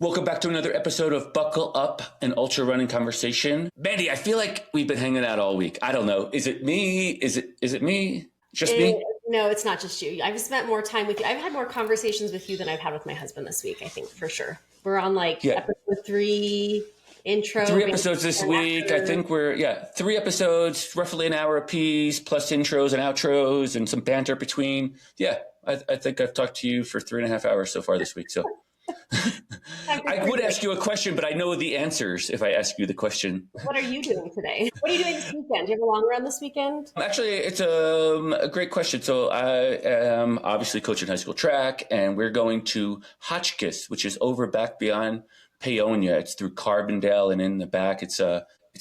Welcome back to another episode of Buckle Up, an ultra running conversation. Mandy, I feel like we've been hanging out all week. I don't know. Is it me? Is it me? Just me? No, it's not just you. I've spent more time with you. I've had more conversations with you than I've had with my husband this week, I think, for sure. We're on episode 3 intro. 3 episodes this week. I think we're, 3 episodes, roughly an hour apiece, plus intros and outros and some banter between. Yeah, I think I've talked to you for 3.5 hours so far this week. So I would ask you a question, but I know the answers if I ask you the question. What are you doing today? What are you doing this weekend? Do you have a long run this weekend? Actually, it's a great question. So I am obviously coaching high school track, and we're going to Hotchkiss, which is over back beyond Paonia. It's through Carbondale and in the back. It's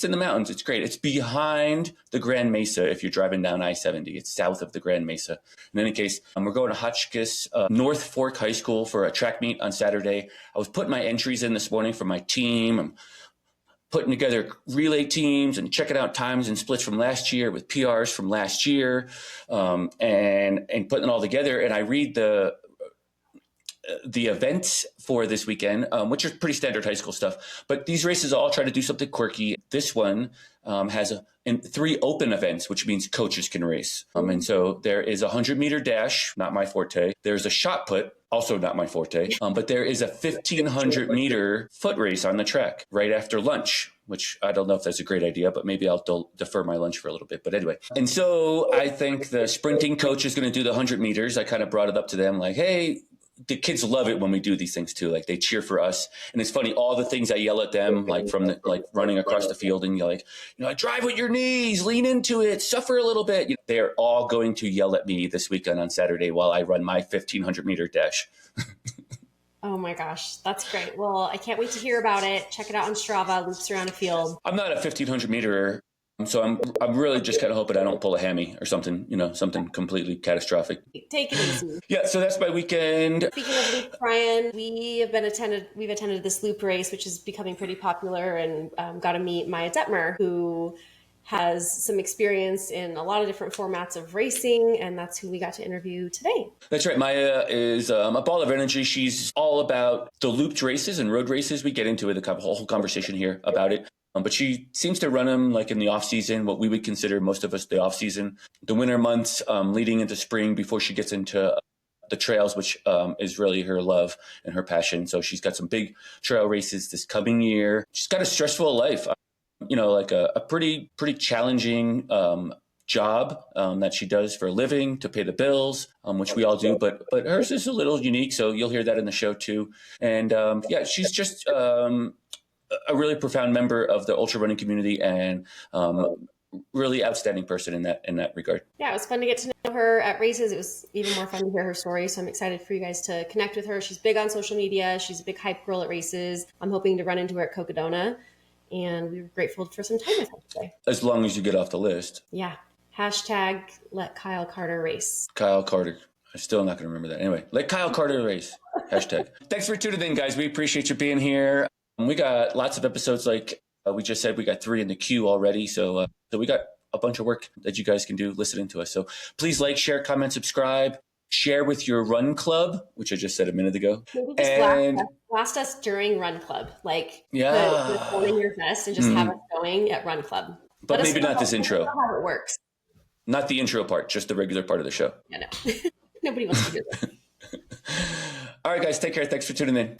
in the mountains. It's great. It's behind the Grand Mesa if you're driving down I-70. It's south of the Grand Mesa. In any case, we're going to Hotchkiss, North Fork High School for a track meet on Saturday. I was putting my entries in this morning for my team. I'm putting together relay teams and checking out times and splits from last year with PRs from last year, and putting it all together. And I read the events for this weekend, which are pretty standard high school stuff. But these races all try to do something quirky. This one has 3 open events, which means coaches can race. And so there is a 100-meter dash, not my forte. There's a shot put, also not my forte. But there is a 1,500-meter foot race on the track right after lunch, which I don't know if that's a great idea, but maybe I'll defer my lunch for a little bit. But anyway, and so I think the sprinting coach is going to do the 100 meters. I kind of brought it up to them like, hey, the kids love it when we do these things too. Like they cheer for us. And it's funny, all the things I yell at them, like from running across the field and you're like, drive with your knees, lean into it, suffer a little bit. They're all going to yell at me this weekend on Saturday while I run my 1,500-meter dash. Oh my gosh, that's great. Well, I can't wait to hear about it. Check it out on Strava, loops around a field. I'm not a 1,500-meterer. So I'm really just kind of hoping I don't pull a hammy or something, something completely catastrophic. Take it easy. Yeah, so that's my weekend. Speaking of loop, Brian, we've attended this loop race, which is becoming pretty popular, and got to meet Maia Detmer, who has some experience in a lot of different formats of racing, and that's who we got to interview today. That's right. Maia is a ball of energy. She's all about the looped races and road races. We get into it, a whole conversation here about it. But she seems to run them like in the off season, what we would consider most of us the off season, the winter months leading into spring before she gets into the trails, which is really her love and her passion. So she's got some big trail races this coming year. She's got a stressful life, like a pretty challenging job that she does for a living to pay the bills, which we all do. But hers is a little unique. So you'll hear that in the show too. And she's just a really profound member of the ultra running community and really outstanding person in that regard. Yeah, it was fun to get to know her at races. It was even more fun to hear her story. So I'm excited for you guys to connect with her. She's big on social media. She's a big hype girl at races. I'm hoping to run into her at Cocodona, and we were grateful for some time with her today. As long as you get off the list. Yeah. Hashtag let Kyle Carter race. Kyle Carter. I'm still not going to remember that. Anyway, let Kyle Carter race. Hashtag. Thanks for tuning in, guys. We appreciate you being here. We got lots of episodes, like we just said. We got 3 in the queue already. So we got a bunch of work that you guys can do listening to us. So please like, share, comment, subscribe, share with your run club, which I just said a minute ago. Maybe just blast us during run club. Like put phone in your vest and just have us going at run club. But maybe not this intro. How it works. Not the intro part, just the regular part of the show. Yeah, no. Nobody wants to hear that. All right, guys, take care. Thanks for tuning in.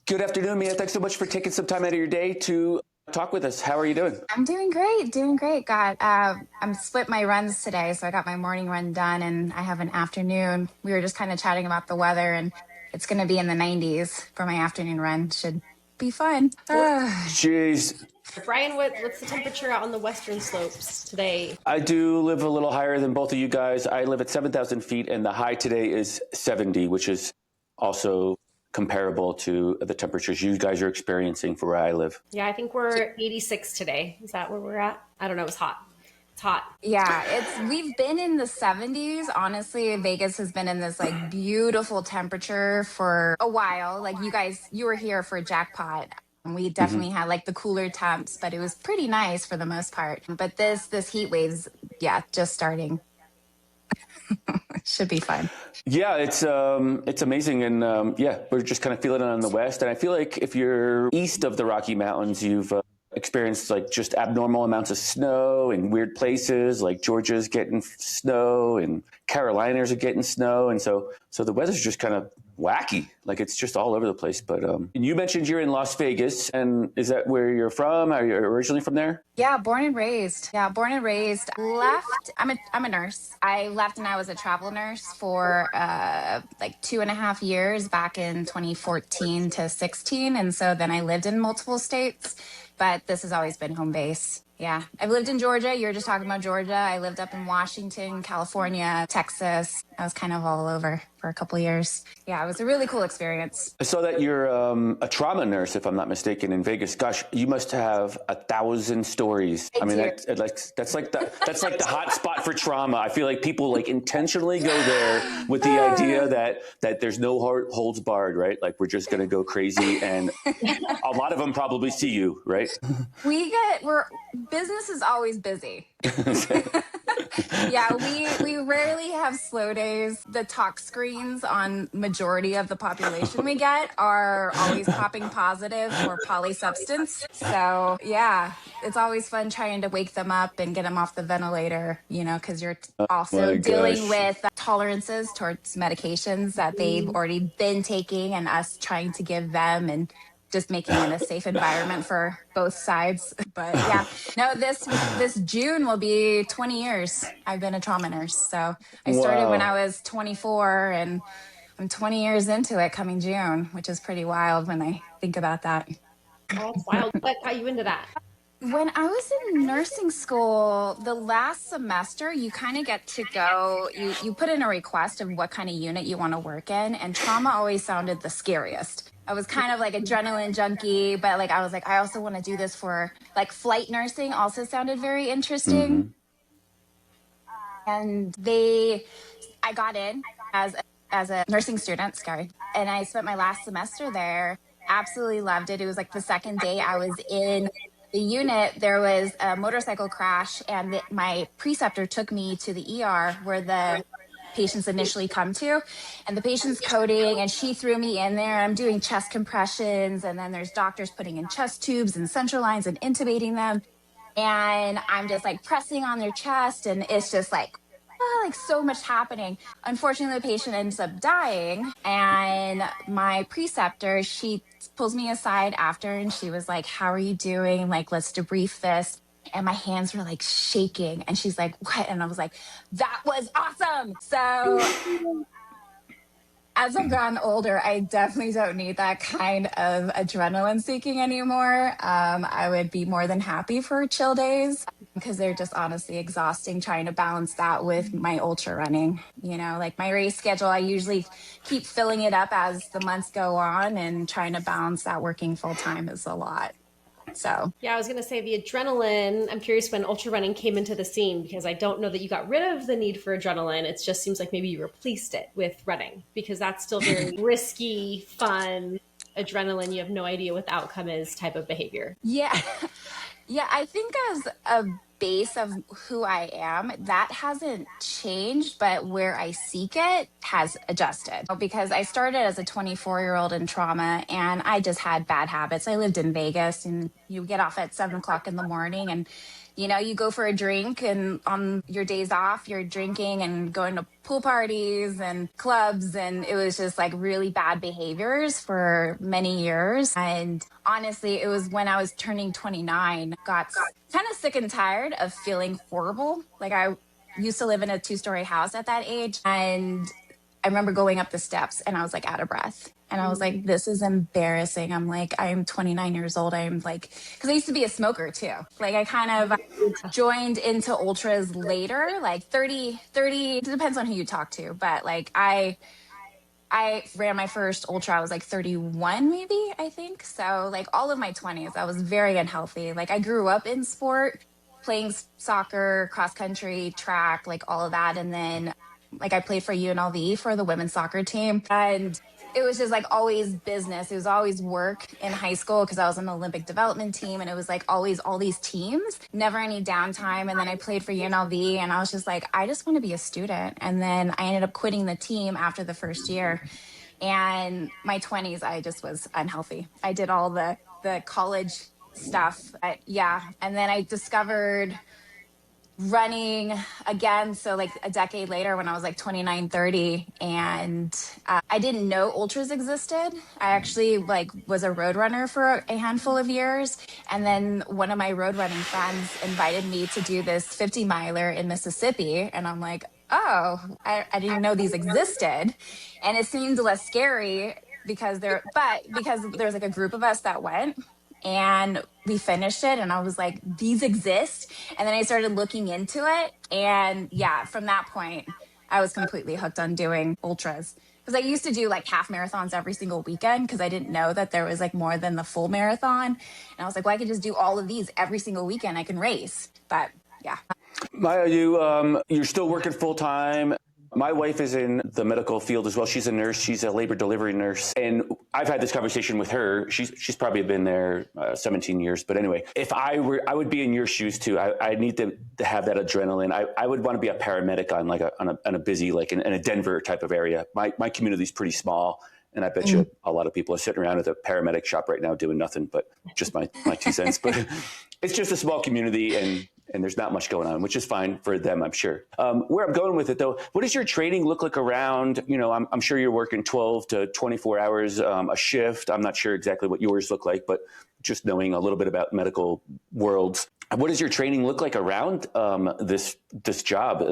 Good afternoon, Mia. Thanks so much for taking some time out of your day to talk with us. How are you doing? I'm doing great. I'm split my runs today, so I got my morning run done, and I have an afternoon. We were just kind of chatting about the weather, and it's going to be in the 90s for my afternoon run. Should be fun. Jeez. Brian, what's the temperature out on the western slopes today? I do live a little higher than both of you guys. I live at 7,000 feet, and the high today is 70, which is also comparable to the temperatures you guys are experiencing for where I live. Yeah, I think we're 86 today. Is that where we're at? I don't know. It was hot. hot. Yeah, we've been in the 70s. Honestly, Vegas has been in this like beautiful temperature for a while. Like you were here for Jackpot. We Hmm. definitely had like the cooler temps, but it was pretty nice for the most part. But this heat wave's, yeah, just starting. It should be fun. Yeah, it's amazing, and yeah, we're just kind of feeling it on the west. And I feel like if you're east of the Rocky Mountains, you've experienced like just abnormal amounts of snow in weird places. Like Georgia's getting snow, and Carolinas are getting snow, and so the weather's just kind of wacky. Like it's just all over the place. But and you mentioned you're in Las Vegas, and is that where you're from? Are you originally from there? Yeah, born and raised. Yeah, born and raised. Left. I'm a nurse. I left and I was a travel nurse for like 2.5 years back in 2014 to 16, and so then I lived in multiple states, but this has always been home base. Yeah, I've lived in Georgia. You were just talking about Georgia. I lived up in Washington, California, Texas. I was kind of all over for a couple years. Yeah, it was a really cool experience. I saw that you're a trauma nurse, if I'm not mistaken, in Vegas. Gosh, you must have 1,000 stories. I mean, do. that's like the hot spot for trauma. I feel like people like intentionally go there with the idea that there's no holds barred, right? Like we're just gonna go crazy, and a lot of them probably see you, right? We're business is always busy. Yeah, we rarely have slow days. The talk screens on majority of the population we get are always popping positive for polysubstance. So yeah, it's always fun trying to wake them up and get them off the ventilator, because you're also My dealing gosh. with tolerances towards medications that they've already been taking and us trying to give them and just making it a safe environment for both sides. But yeah, no, this June will be 20 years. I've been a trauma nurse. So I started when Wow. I was 24 and I'm 20 years into it coming June, which is pretty wild when I think about that. Oh, it's wild. What got you into that? When I was in nursing school, the last semester, you kind of get to go, you put in a request of what kind of unit you want to work in, and trauma always sounded the scariest. I was kind of like adrenaline junkie, but like I was like, I also want to do this for like flight nursing also sounded very interesting. Hmm. And I got in as a nursing student, sorry, and I spent my last semester there. Absolutely loved it. It was like the second day I was in the unit. There was a motorcycle crash, and my preceptor took me to the ER where the patients initially come to, and the patient's coding, and she threw me in there. I'm doing chest compressions, and then there's doctors putting in chest tubes and central lines and intubating them, and I'm just like pressing on their chest, and it's just like so much happening. Unfortunately, the patient ends up dying, and my preceptor, she pulls me aside after, and she was like, "How are you doing? Like, let's debrief this." And my hands were like shaking, and she's like, "What?" And I was like, "That was awesome." So as I've gotten older, I definitely don't need that kind of adrenaline seeking anymore. I would be more than happy for chill days because they're just honestly exhausting trying to balance that with my ultra running. Like my race schedule, I usually keep filling it up as the months go on, and trying to balance that working full time is a lot. So Yeah, I was going to say the adrenaline. I'm curious when ultra running came into the scene because I don't know that you got rid of the need for adrenaline. It just seems like maybe you replaced it with running because that's still very risky, fun, adrenaline. You have no idea what the outcome is type of behavior. yeah. Yeah, I think as a base of who I am, that hasn't changed, but where I seek it has adjusted. Because I started as a 24-year-old in trauma, and I just had bad habits. I lived in Vegas, and you get off at 7 o'clock in the morning, and you go for a drink, and on your days off, you're drinking and going to pool parties and clubs. And it was just like really bad behaviors for many years. And honestly, it was when I was turning 29, got kind of sick and tired of feeling horrible. Like I used to live in a 2-story house at that age. And I remember going up the steps and I was like out of breath. And I was like, this is embarrassing. I'm like, I'm 29 years old. I'm like, because I used to be a smoker too. Like I kind of joined into ultras later, like 30, it depends on who you talk to. But like I ran my first ultra, I was like 31 maybe, I think. So like all of my 20s, I was very unhealthy. Like I grew up in sport. playing soccer, cross country, track, like all of that. And then like I played for UNLV for the women's soccer team. And it was just like always business. It was always work in high school because I was on the Olympic development team, and it was like always all these teams, never any downtime. And then I played for UNLV, and I was just like, I just want to be a student. And then I ended up quitting the team after the first year. And my 20s, I just was unhealthy. I did all the college stuff. Yeah. And then I discovered running again, so like a decade later when I was like 29, 30, and I didn't know ultras existed. I actually like was a road runner for a handful of years, and then one of my road running friends invited me to do this 50 miler in Mississippi, and I'm like, oh, I didn't know these existed. And it seemed less scary because there's like a group of us that went, and we finished it, and I was like, these exist. And then I started looking into it, and yeah, from that point I was completely hooked on doing ultras, because I used to do like half marathons every single weekend because I didn't know that there was like more than the full marathon. And I was like, well, I could just do all of these every single weekend. I can race. But yeah. Maya, you're still working full time. My wife is in the medical field as well. She's a nurse. She's a labor delivery nurse. And I've had this conversation with her. She's probably been there 17 years. But anyway, if I would be in your shoes too. I need to have that adrenaline. I would want to be a paramedic on a busy, like in a Denver type of area. My community is pretty small. And I bet you a lot of people are sitting around at the paramedic shop right now doing nothing but just my 2 cents. But it's just a small community, and there's not much going on, which is fine for them, I'm sure. Where I'm going with it, though, what does your training look like around? You know, I'm sure you're working 12 to 24 hours a shift. I'm not sure exactly what yours look like, but just knowing a little bit about medical worlds. What does your training look like around this job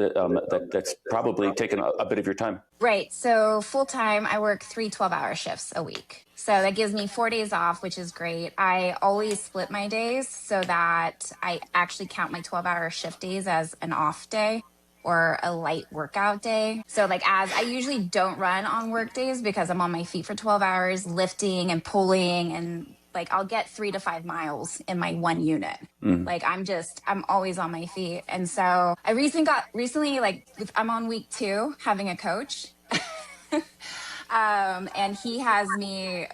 that's probably taken a bit of your time? Right. So full time, I work 3 12-hour shifts a week. So that gives me 4 days off, which is great. I always split my days so that I actually count my 12-hour shift days as an off day or a light workout day. So like as I usually don't run on work days because I'm on my feet for 12 hours, lifting and pulling, and like I'll get 3 to 5 miles in my one unit. Like I'm always on my feet. And so I recently like I'm on week 2 having a coach. And he has me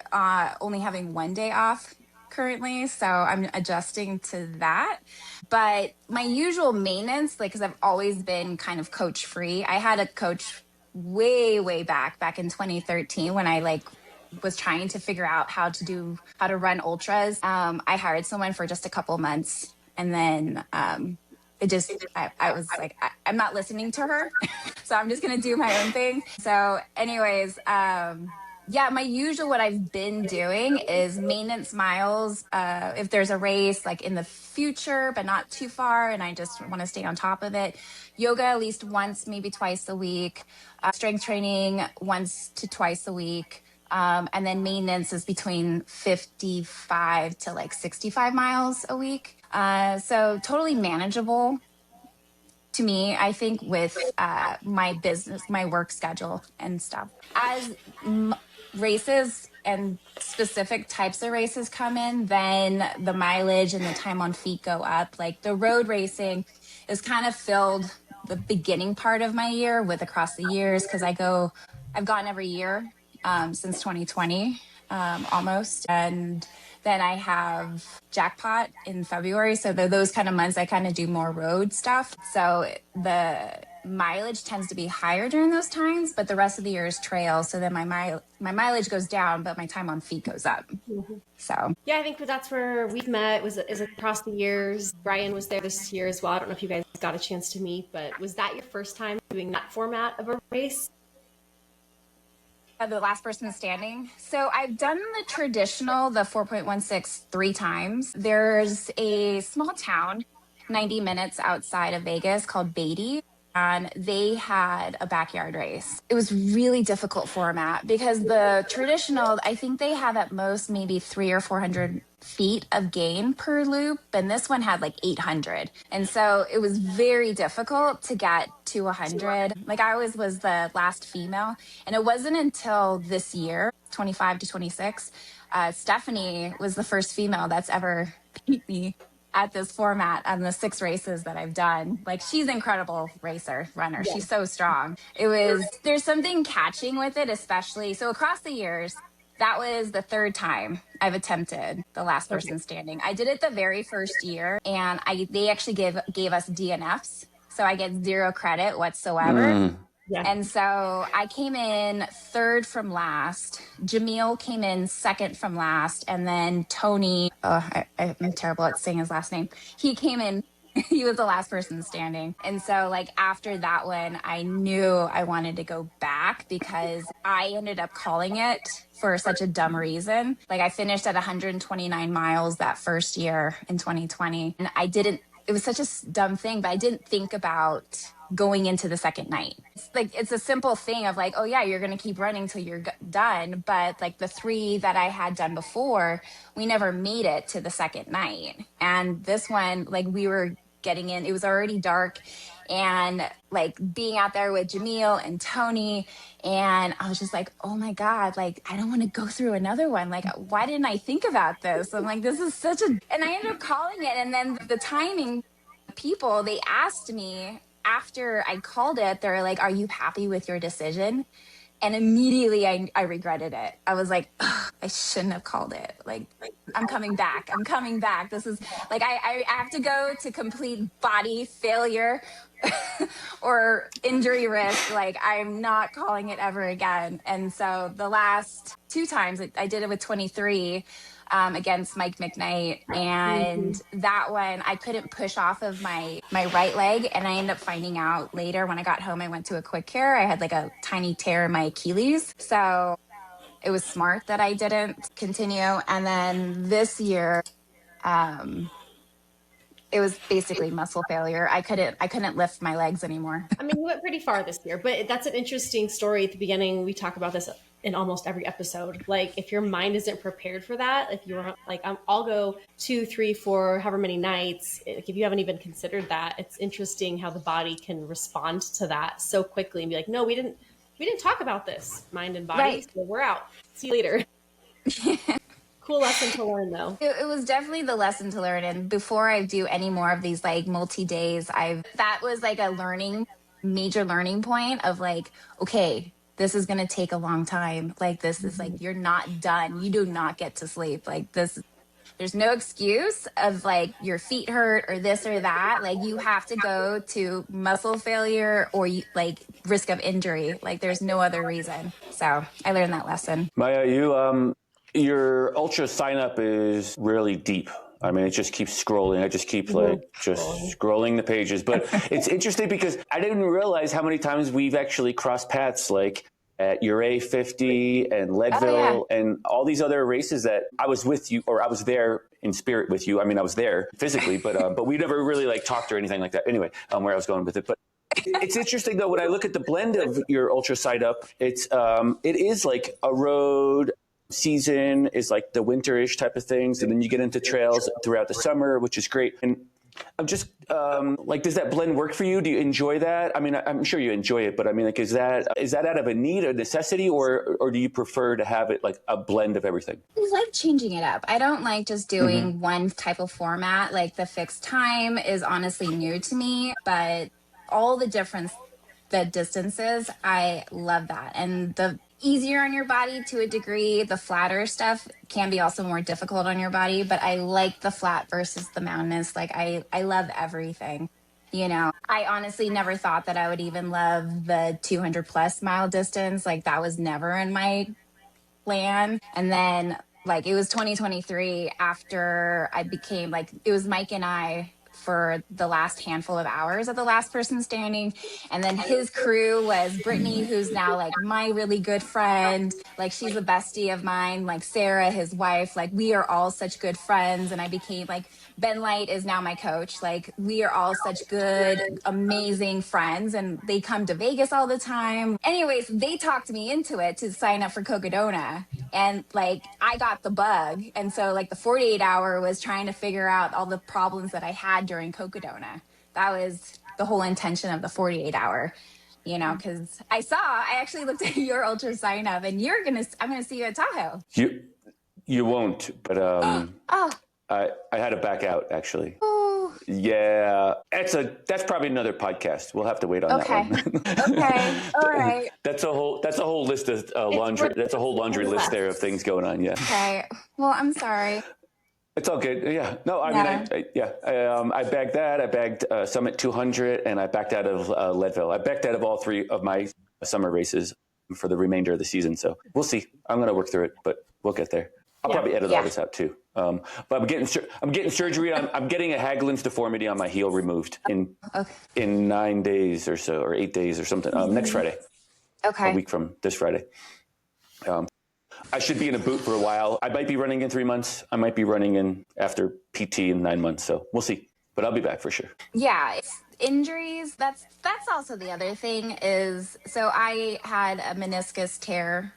only having 1 day off currently. So I'm adjusting to that. But my usual maintenance, like, because I've always been kind of coach free. I had a coach way back in 2013 when I like was trying to figure out how to run ultras. I hired someone for just a couple months, and then I was like, I'm not listening to her. So I'm just going to do my own thing. So anyways, yeah, my usual, what I've been doing is maintenance miles. If there's a race like in the future, but not too far, and I just want to stay on top of it. Yoga at least once, maybe twice a week. Strength training once to twice a week. And then maintenance is between 55 to like 65 miles a week. So totally manageable to me, I think, with my business, my work schedule and stuff. As races and specific types of races come in, then the mileage and the time on feet go up. Like the road racing is kind of filled the beginning part of my year with across the years, because I've gone every year since 2020, almost. And then I have jackpot in February. So those kind of months I kind of do more road stuff. So the mileage tends to be higher during those times, but the rest of the year is trail. So then my mileage goes down, but my time on feet goes up. So yeah, I think that's where we've met is across the years. Brian was there this year as well. I don't know if you guys got a chance to meet, but was that your first time doing that format of a race? The last person standing. So I've done the traditional, the 4.16 3 times. There's a small town 90 minutes outside of Vegas called Beatty, and they had a backyard race. It was really difficult format because the traditional, I think they have at most maybe 300 or 400 feet of gain per loop, and this one had like 800. And so it was very difficult to get to 100. Like I always was the last female, and it wasn't until this year, 25 to 26, Stephanie was the first female that's ever beat me at this format on the 6 races that I've done. Like, she's an incredible runner. Yeah. She's so strong. There's something catching with it, especially. So across the years, that was the 3rd time I've attempted the last Okay. person standing. I did it the very first year, and they actually gave us DNFs. So I get 0 credit whatsoever. Yeah. And so I came in 3rd from last. Jamil came in 2nd from last. And then Tony, I'm terrible at saying his last name. He came in, he was the last person standing. And so like after that one, I knew I wanted to go back because I ended up calling it for such a dumb reason. Like, I finished at 129 miles that first year in 2020. And it was such a dumb thing, but I didn't think about going into the second night. It's a simple thing of like, oh yeah, you're going to keep running till you're done. But like the 3 that I had done before, we never made it to the second night. And this one, like, we were getting in, it was already dark, and like being out there with Jamil and Tony, and I was just like, oh my God, like, I don't want to go through another one. Like, why didn't I think about this? I'm like, this is and I ended up calling it. And then the timing people, they asked me after I called it, they're like, are you happy with your decision? And immediately I regretted it. I was like, I shouldn't have called it. Like, I'm coming back. This is like, I have to go to complete body failure or injury risk. Like, I'm not calling it ever again. And so the last 2 times I did it with 23 against Mike McKnight. And that one, I couldn't push off of my right leg. And I ended up finding out later when I got home, I went to a quick care. I had like a tiny tear in my Achilles. So it was smart that I didn't continue. And then this year, it was basically muscle failure. I couldn't lift my legs anymore. I mean, we went pretty far this year, but that's an interesting story. At the beginning, we talk about this in almost every episode. Like, if your mind isn't prepared for that, if you're like, I'll go 2, 3, 4, however many nights. Like, if you haven't even considered that, it's interesting how the body can respond to that so quickly and be like, no, we didn't talk about this, mind and body. Right. So we're out. See you later. Cool lesson to learn, though. It was definitely the lesson to learn. And before I do any more of these like multi-days, that was like a major learning point of like, okay, this is going to take a long time. Like, this is like, you're not done. You do not get to sleep. Like, there's no excuse of like your feet hurt or this or that. Like, you have to go to muscle failure or like risk of injury. Like, there's no other reason. So I learned that lesson. Maya, your ultra sign up is really deep. I mean, it just keeps scrolling. I just keep scrolling the pages. But it's interesting because I didn't realize how many times we've actually crossed paths, like at Ure 50 and Leadville and all these other races that I was with you, or I was there in spirit with you. I mean, I was there physically, but we never really like talked or anything like that. Anyway, where I was going with it. But it's interesting though, when I look at the blend of your ultra side up, it is like a road season is like the winterish type of things, and then you get into trails throughout the summer, which is great. And I'm just like, does that blend work for you? Do you enjoy that? I mean, I'm sure you enjoy it, but I mean, like, is that out of a need, a necessity, or do you prefer to have it like a blend of everything? I like changing it up. I don't like just doing one type of format. Like, the fixed time is honestly new to me, but all the distances, I love that. And the easier on your body to a degree, the flatter stuff can be also more difficult on your body, but I like the flat versus the mountainous. Like, I love everything. You know, I honestly never thought that I would even love the 200 plus mile distance. Like, that was never in my plan. And then like, it was 2023 after I became like, it was Mike and I for the last handful of hours of the last person standing. And then his crew was Brittany, who's now like my really good friend. Like, she's a bestie of mine, like Sarah, his wife. Like, we are all such good friends. And I became like, Ben Light is now my coach. Like, we are all such good, amazing friends, and they come to Vegas all the time. Anyways, they talked me into it to sign up for Cocodona. And like, I got the bug. And so like the 48 hour was trying to figure out all the problems that I had during Cocodona. That was the whole intention of the 48 hour, you know, because I actually looked at your ultra sign up, and I'm going to see you at Tahoe. You won't, but Oh, I had to back out, actually. Oh, Yeah, that's probably another podcast. We'll have to wait on that okay. one. Okay. All right. That's a whole list of laundry. That's a whole laundry list there of things going on. Yeah. Okay. Well, I'm sorry. It's all good. Yeah. No, I mean, I bagged that. I bagged Summit 200, and I backed out of Leadville. I backed out of all three of my summer races for the remainder of the season. So we'll see. I'm going to work through it, but we'll get there. I'll probably edit all this out too. But I'm getting surgery. I'm getting a Hagelin's deformity on my heel removed in 9 days or so, or 8 days or something. Next Friday. Okay. A week from this Friday. I should be in a boot for a while. I might be running in 3 months. I might be running in after PT in 9 months. So we'll see. But I'll be back for sure. Yeah, it's injuries. That's also the other thing is, so I had a meniscus tear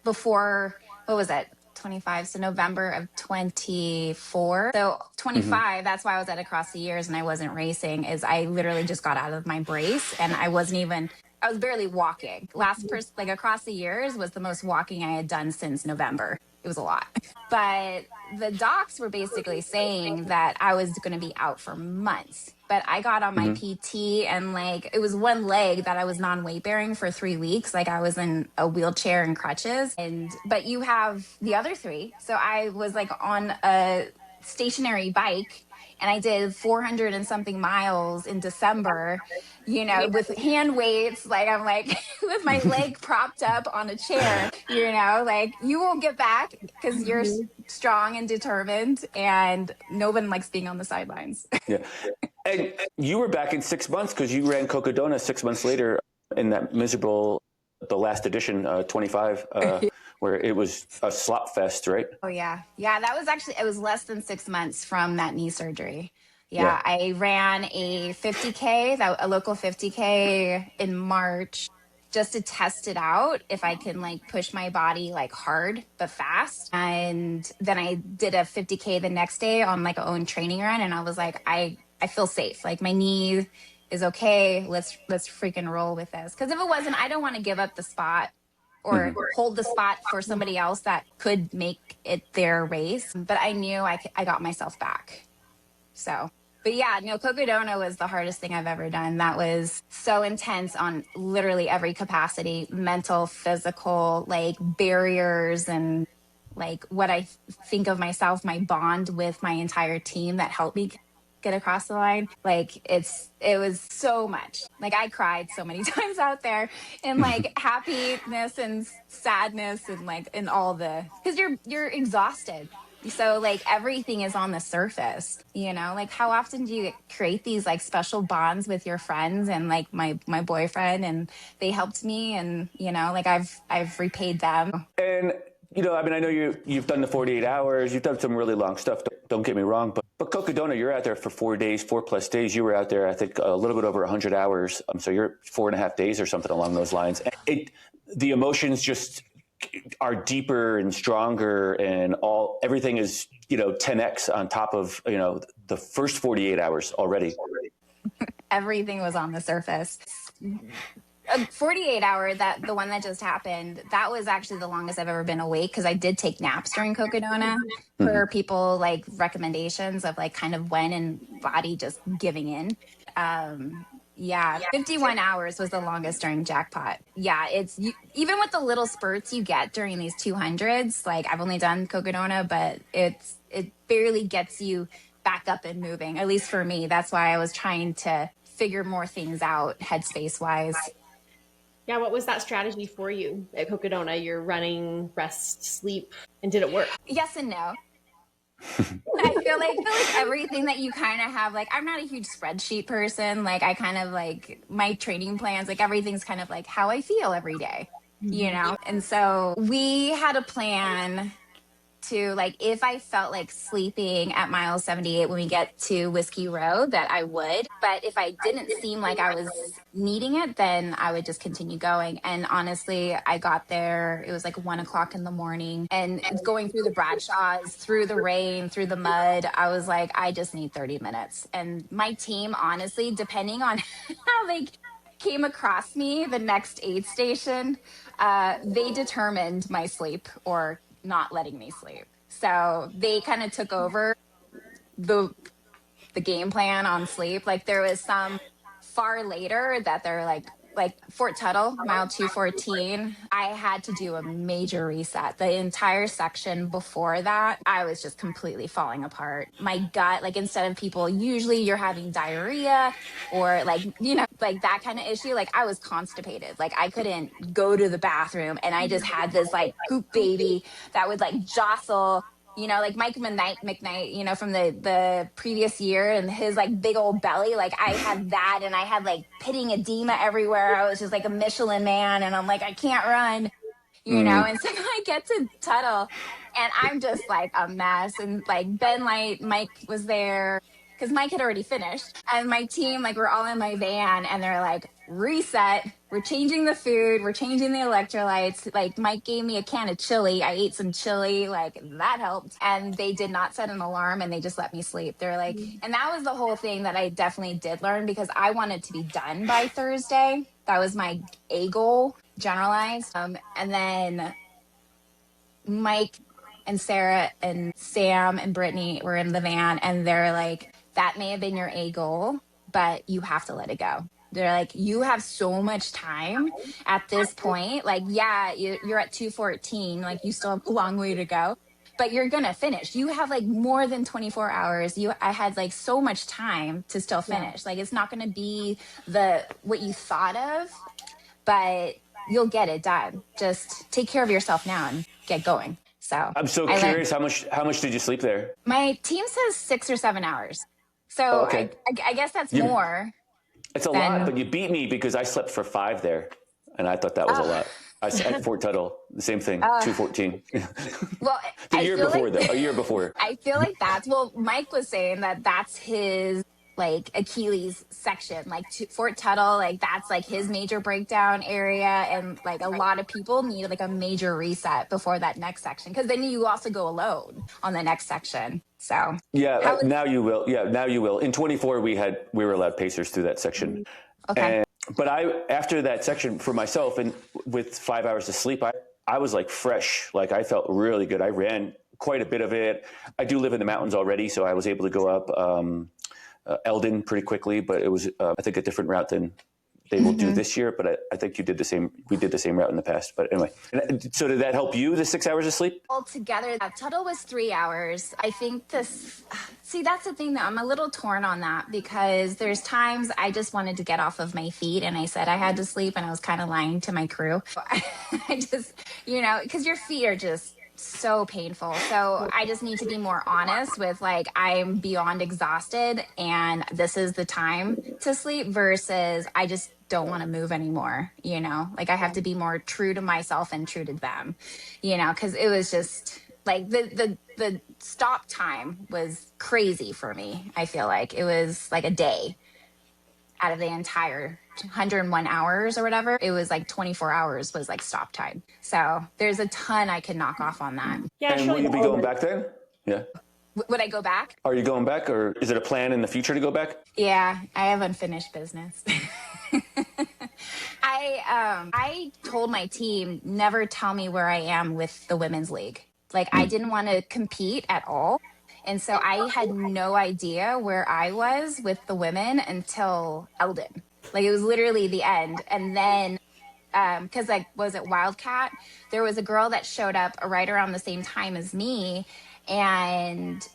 before, what was it? 25. So November of 24. So 25, that's why I was at Across the Years and I wasn't racing, is I literally just got out of my brace and I was barely walking. Across the years was the most walking I had done since November. It was a lot. But the docs were basically saying that I was going to be out for months. But I got on my PT and it was one leg that I was non-weight bearing for 3 weeks. I was in a wheelchair and crutches. But you have the other three. So I was on a stationary bike and I did 400 and something miles in December, with hand weights. I'm with my leg propped up on a chair, you won't get back because you're strong and determined and no one likes being on the sidelines. Yeah. And you were back in 6 months because you ran Cocodona 6 months later in that miserable, the last edition, 25, where it was a slop fest, right? Oh, yeah. Yeah, that was it was less than 6 months from that knee surgery. Yeah, I ran a 50K, a local 50K in March just to test it out if I can push my body hard but fast. And then I did a 50K the next day on a own training run. And I was I feel safe. My knee is okay. Let's freaking roll with this. Because if it wasn't, I don't want to give up the spot or hold the spot for somebody else that could make it their race. But I knew I got myself back. So, but yeah, Cocodona was the hardest thing I've ever done. That was so intense on literally every capacity, mental, physical, barriers and what I think of myself, my bond with my entire team that helped me get across the line. It was so much. I cried so many times out there in happiness and sadness and in all because you're exhausted. So everything is on the surface, how often do you create these create bonds with your friends and my boyfriend, and they helped me and, I've repaid them. And, I know you've done the 48 hours, you've done some really long stuff. Don't get me wrong, but Cocodona, you're out there for 4 days, 4+ days. You were out there, I think, a little bit over 100 hours. So you're 4.5 days or something along those lines. The emotions just are deeper and stronger, and everything is 10x on top of the first 48 hours already. Everything was on the surface. 48 hour, the one that just happened, that was actually the longest I've ever been awake, because I did take naps during Cocodona for people recommendations of kind of when and body just giving in. 51 hours was the longest during Jackpot. Yeah, even with the little spurts you get during these 200s, I've only done Cocodona, but it barely gets you back up and moving, at least for me. That's why I was trying to figure more things out headspace wise. Yeah, what was that strategy for you at Cocodona? You're running, rest, sleep, and did it work? Yes and no. I feel like everything that you kind of have, I'm not a huge spreadsheet person. I kind of my training plans, everything's kind of how I feel every day, And so we had a plan to if I felt sleeping at mile 78 when we get to Whiskey Row, that I would. But if I didn't seem like I was needing it, then I would just continue going. And honestly, I got there, it was 1 o'clock in the morning, and going through the Bradshaws, through the rain, through the mud, I was I just need 30 minutes. And my team, honestly, depending on how they came across me the next aid station, they determined my sleep or not letting me sleep. So they kind of took over the game plan on sleep. Like there was some far later that they're like Fort Tuttle, mile 214. I had to do a major reset. The entire section before that, I was just completely falling apart. My gut, like instead of people, usually you're having diarrhea or like, like that kind of issue. Like I was constipated. Like I couldn't go to the bathroom and I just had this like poop baby that would like jostle, like Mike McKnight, from the previous year and his like big old belly. Like I had that and I had like pitting edema everywhere. I was just like a Michelin man and I'm like, I can't run, And so I get to Tuttle and I'm just like a mess. And like Ben Light, Mike was there because Mike had already finished. And my team, like we're all in my van and they're like, reset, we're changing the food, we're changing the electrolytes. Like Mike gave me a can of chili. I ate some chili, like that helped. And they did not set an alarm and they just let me sleep. They're like, and that was the whole thing that I definitely did learn because I wanted to be done by Thursday. That was my A goal, generalized. And then Mike and Sarah and Sam and Brittany were in the van and they're like, that may have been your A goal, but you have to let it go. They're like, you have so much time at this point. Like, yeah, you're at 214. Like, you still have a long way to go, but you're going to finish. You have like more than 24 hours. I had like so much time to still finish. Like, it's not going to be what you thought of, but you'll get it done. Just take care of yourself now and get going. So I'm so curious, how much did you sleep there? My team says 6 or 7 hours. So okay. I guess that's more. It's a lot, but you beat me because I slept for 5 there. And I thought that was a lot. I at Fort Tuttle, the same thing, 214. Well, a year before. I feel like Mike was saying that that's his like Achilles section, like Fort Tuttle, like that's like his major breakdown area. And like a lot of people need like a major reset before that next section. Cause then you also go alone on the next section. So now you will. Yeah, now you will. In 24, we were allowed pacers through that section. Okay. But after that section for myself and with 5 hours of sleep, I was like fresh. Like I felt really good. I ran quite a bit of it. I do live in the mountains already. So I was able to go up, Eldon pretty quickly, but it was, I think, a different route than they will do this year. But I think we did the same route in the past. But anyway, so did that help you, the 6 hours of sleep? Altogether, Tuttle was 3 hours. I think that's the thing that I'm a little torn on that because there's times I just wanted to get off of my feet and I said I had to sleep and I was kind of lying to my crew. I just, because your feet are just so painful. So I just need to be more honest with like, I'm beyond exhausted and this is the time to sleep versus I just don't want to move anymore. Like I have to be more true to myself and true to them, cause it was just like the stop time was crazy for me. I feel like it was like a day out of the entire 101 hours or whatever. It was like 24 hours was like stop time. So there's a ton I could knock off on that. Yeah, and will you be going back then? Yeah. Would I go back? Are you going back or is it a plan in the future to go back? Yeah, I have unfinished business. I told my team, never tell me where I am with the women's league. Like I didn't want to compete at all. And so I had no idea where I was with the women until Eldon. Like it was literally the end. And then, cause like, was it Wildcat? There was a girl that showed up right around the same time as me. And,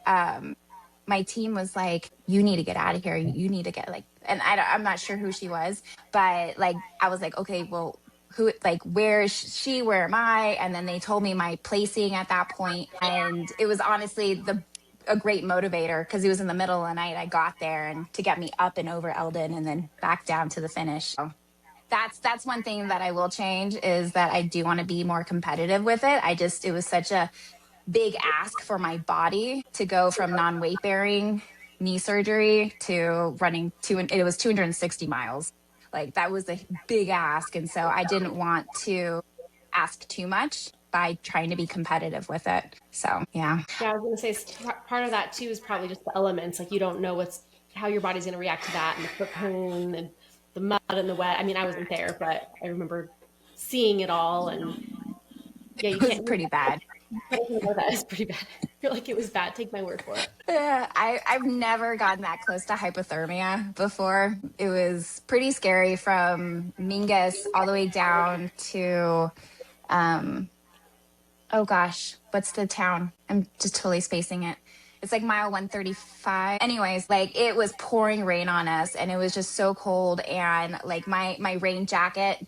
my team was like, you need to get out of here. You need to get like, and I'm not sure who she was, but like, I was like, okay, well, where is she, where am I? And then they told me my placing at that point. And it was honestly a great motivator because it was in the middle of the night. I got there and to get me up and over Eldon and then back down to the finish. So that's one thing that I will change is that I do want to be more competitive with it. It was such a big ask for my body to go from non-weight bearing knee surgery to running it was 260 miles. Like that was a big ask. And so I didn't want to ask too much by trying to be competitive with it. So, yeah. Yeah, I was going to say part of that too is probably just the elements. Like you don't know how your body's going to react to that and the foot pain and the mud and the wet. I mean, I wasn't there, but I remember seeing it all and yeah, it was pretty bad. That is pretty bad. I feel like it was bad. Take my word for it. I've never gotten that close to hypothermia before. It was pretty scary from Mingus all the way down to, oh gosh, what's the town? I'm just totally spacing it. It's like mile 135. Anyways, like it was pouring rain on us and it was just so cold. And like my rain jacket,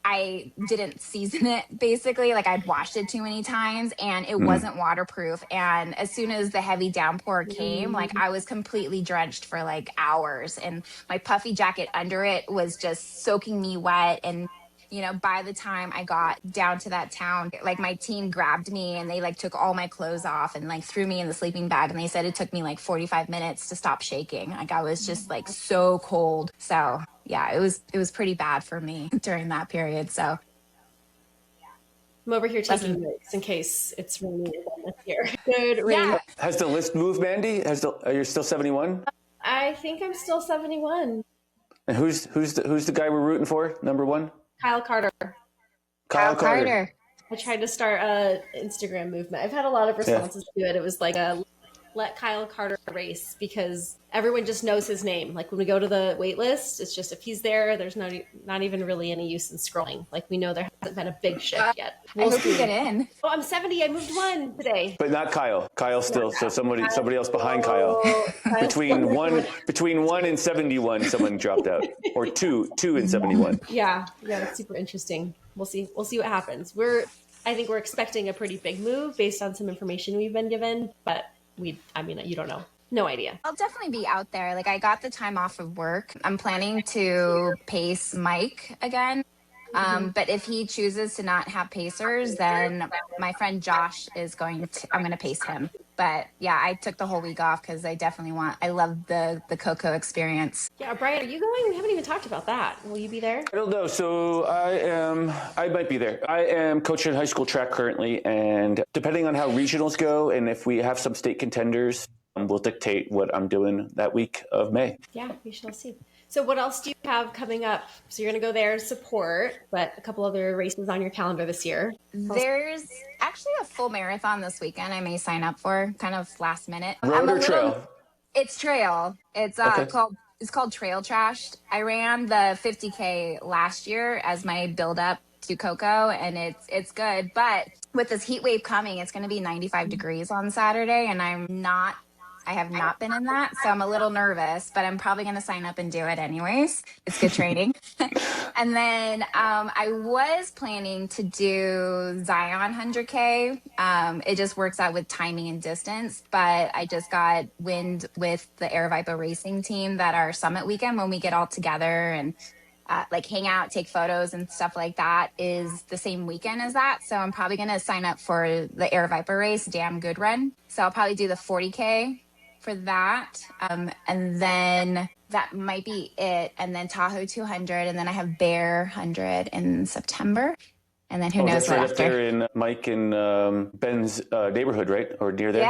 I didn't season it basically. Like I'd washed it too many times and it wasn't waterproof. And as soon as the heavy downpour came, like I was completely drenched for like hours. And my puffy jacket under it was just soaking me wet. And by the time I got down to that town, like my team grabbed me and they like took all my clothes off and like threw me in the sleeping bag. And they said it took me like 45 minutes to stop shaking. Like I was just like so cold. So yeah, it was pretty bad for me during that period. So I'm over here taking notes in case it's raining again this year. Good rain. yeah. Has the list moved, Mandy? Are you still 71? I think I'm still 71. And who's the guy we're rooting for? Number one? Kyle Carter. Kyle Carter. I tried to start a Instagram movement. I've had a lot of responses to it. It was like a let Kyle Carter race because everyone just knows his name. Like when we go to the wait list, it's just if he's there, there's not even really any use in scrolling. Like we know there hasn't been a big shift yet. I hope you get in. Oh, I'm 70. I moved one today. But not Kyle. Kyle's still so somebody else behind Kyle. Between one and 71, someone dropped out, or two and 71. Yeah, that's super interesting. We'll see what happens. I think we're expecting a pretty big move based on some information we've been given, but you don't know. No idea. I'll definitely be out there. Like I got the time off of work. I'm planning to pace Mike again. But if he chooses to not have pacers, then my friend Josh I'm going to pace him. But yeah, I took the whole week off because I love the Coco experience. Yeah, Brian, are you going? We haven't even talked about that. Will you be there? I don't know. So I might be there. I am coaching high school track currently, and depending on how regionals go, and if we have some state contenders, will dictate what I'm doing that week of May. Yeah, we shall see. So what else do you have coming up? So you're going to go there support, but a couple other races on your calendar this year. There's actually a full marathon this weekend I may sign up for, kind of last minute. Road or trail? It's trail. It's called Trail Trashed. I ran the 50K last year as my build up to Coco, and it's good. But with this heat wave coming, it's going to be 95 degrees on Saturday, and I have not been in that, so I'm a little nervous, but I'm probably going to sign up and do it anyways. It's good training. And then I was planning to do Zion 100K. It just works out with timing and distance, but I just got wind with the Air Vipa racing team that our summit weekend, when we get all together and like hang out, take photos and stuff like that, is the same weekend as that. So I'm probably going to sign up for the Air Vipa race, Damn Good Run. So I'll probably do the 40K for that. And then that might be it. And then Tahoe 200. And then I have Bear 100 in September. And then who knows what right after. Up there in Mike and Ben's neighborhood, right? Or near there?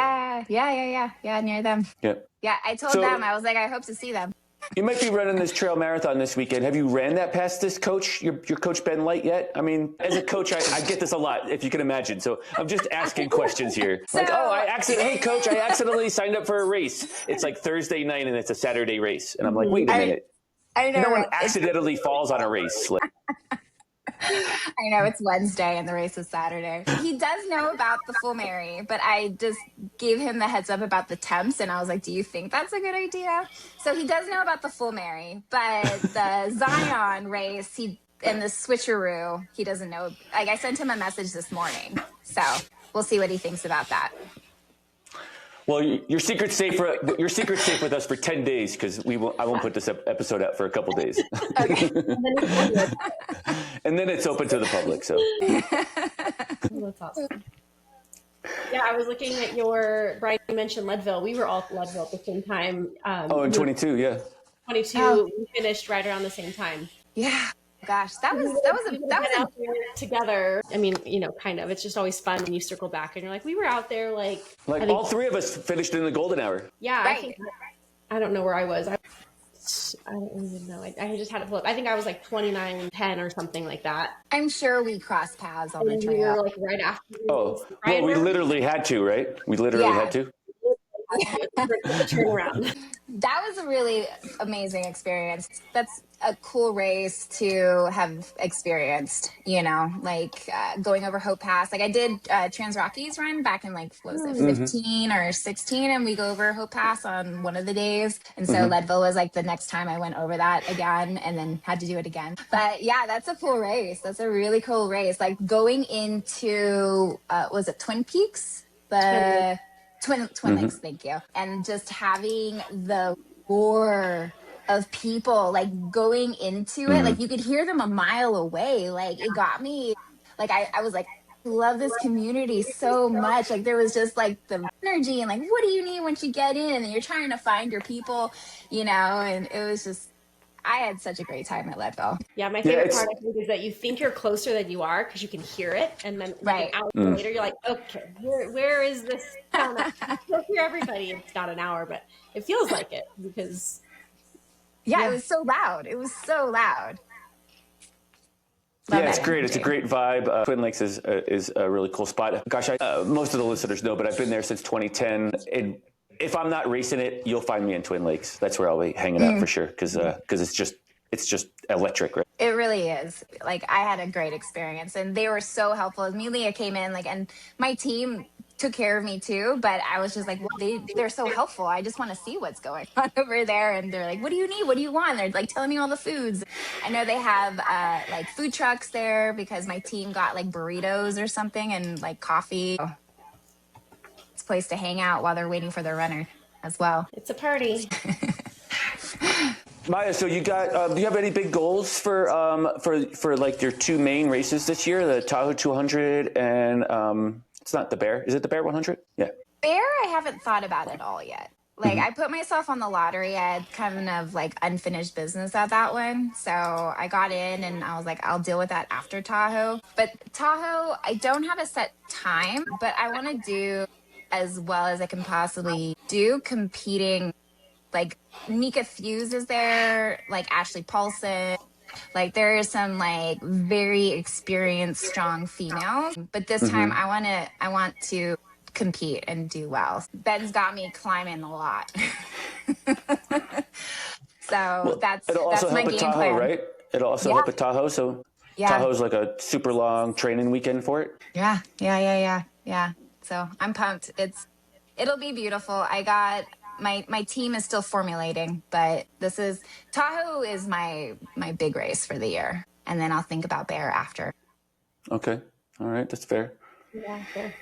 Yeah, near them. Yeah, I told them, I was like, I hope to see them. You might be running this trail marathon this weekend. Have you ran that past this coach, your coach Ben Light, yet? I mean, as a coach, I get this a lot, if you can imagine. So I'm just asking questions here. Hey coach, I accidentally signed up for a race. It's like Thursday night and it's a Saturday race. And I'm like, wait a minute. I know. No one accidentally falls on a race. I know it's Wednesday and the race is Saturday. He does know about the Full Mary, but I just gave him the heads up about the temps, and I was like, do you think that's a good idea? So he does know about the Full Mary, but the Zion race, and the switcheroo, he doesn't know. Like I sent him a message this morning, so we'll see what he thinks about that. Well, your secret's safe with us for 10 days because I won't put this episode out for a couple days. Okay. And then it's open to the public. So that's awesome. Yeah, I was looking at Brian, you mentioned Leadville. We were all at Leadville at the same time. in 22, yeah. 22, we finished right around the same time. Yeah. Gosh, that was out there together. I mean, kind of. It's just always fun when you circle back and you're like, we were out there like all three of us finished in the golden hour. Yeah, right. I don't know where I was. I don't even know. I just had it pull up. I think I was like 29:10 or something like that. I'm sure we crossed paths on the And we trail. were like right after. Oh, well, Brian, we where were literally had to, right? We literally had Yeah, to. the turnaround? that was a really amazing experience. That's a cool race to have experienced, like going over Hope Pass. Like I did Trans Rockies run back in like, what was it, 15 or 16, and we go over Hope Pass on one of the days. And so Leadville was like the next time I went over that again, and then had to do it again. But yeah, that's a cool race. That's a really cool race. Like going into, was it Twin Peaks? The Twin Lakes, thank you. And just having the roar of people like going into it, like you could hear them a mile away. Like it got me, like I was like, I love this community so much. Like there was just like the energy and like, what do you need once you get in? And you're trying to find your people, and it was just, I had such a great time at Leadville. Yeah, my favorite part I think is that you think you're closer than you are because you can hear it, and then like an hour later you're like, okay, where is this sound? I can hear everybody. It's not an hour, but it feels like it because it was so loud. It was so loud. Yeah, it's great. It's a great vibe. Twin Lakes is a really cool spot. Gosh, most of the listeners know, but I've been there since 2010. And if I'm not racing it, you'll find me in Twin Lakes. That's where I'll be hanging out for sure. Because it's just electric, right? It really is. Like I had a great experience, and they were so helpful. Amelia came in, like, and my team took care of me too. But I was just like, well, they're so helpful. I just want to see what's going on over there. And they're like, what do you need? What do you want? They're like telling me all the foods. I know they have like food trucks there because my team got like burritos or something and like coffee. It's a place to hang out while they're waiting for their runner as well. it's a party. Maia, so you got? Do you have any big goals for like your two main races this year, the Tahoe 200 and it's not the Bear. Is it the Bear 100? Yeah. Bear, I haven't thought about it all yet. Like I put myself on the lottery. I had kind of like unfinished business at that one. So I got in and I was like, I'll deal with that after Tahoe. But Tahoe, I don't have a set time, but I want to do as well as I can possibly do competing. Like Mika Fuse is there, like Ashley Paulson. Like there are some like very experienced, strong females. But this time I want to compete and do well. Ben's got me climbing a lot. So that's my game Tahoe, plan. right? It'll also help at Tahoe. So Tahoe's like a super long training weekend for it. Yeah. So I'm pumped. It'll be beautiful. I got my team is still formulating, but Tahoe is my big race for the year. And then I'll think about Bear after. Okay. All right. That's fair. Yeah, fair.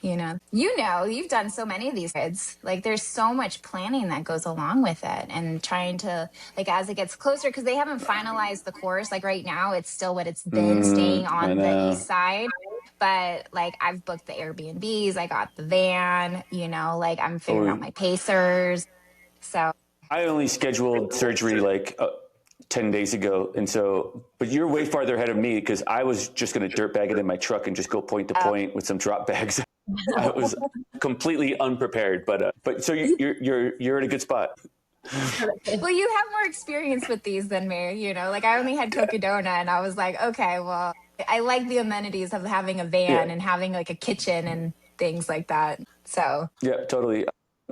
You've done so many of these rides. Like there's so much planning that goes along with it and trying to like, as it gets closer, because they haven't finalized the course. Like right now it's still what it's been staying on the east side. But like I've booked the Airbnbs, I got the van, like I'm figuring out my pacers. So I only scheduled surgery like 10 days ago. And so, but you're way farther ahead of me because I was just going to dirt bag it in my truck and just go point to point with some drop bags. I was completely unprepared, but so you're in a good spot. Well, you have more experience with these than me, like I only had Cocodona and I was like, okay, well, I like the amenities of having a van and having like a kitchen and things like that. So yeah, totally.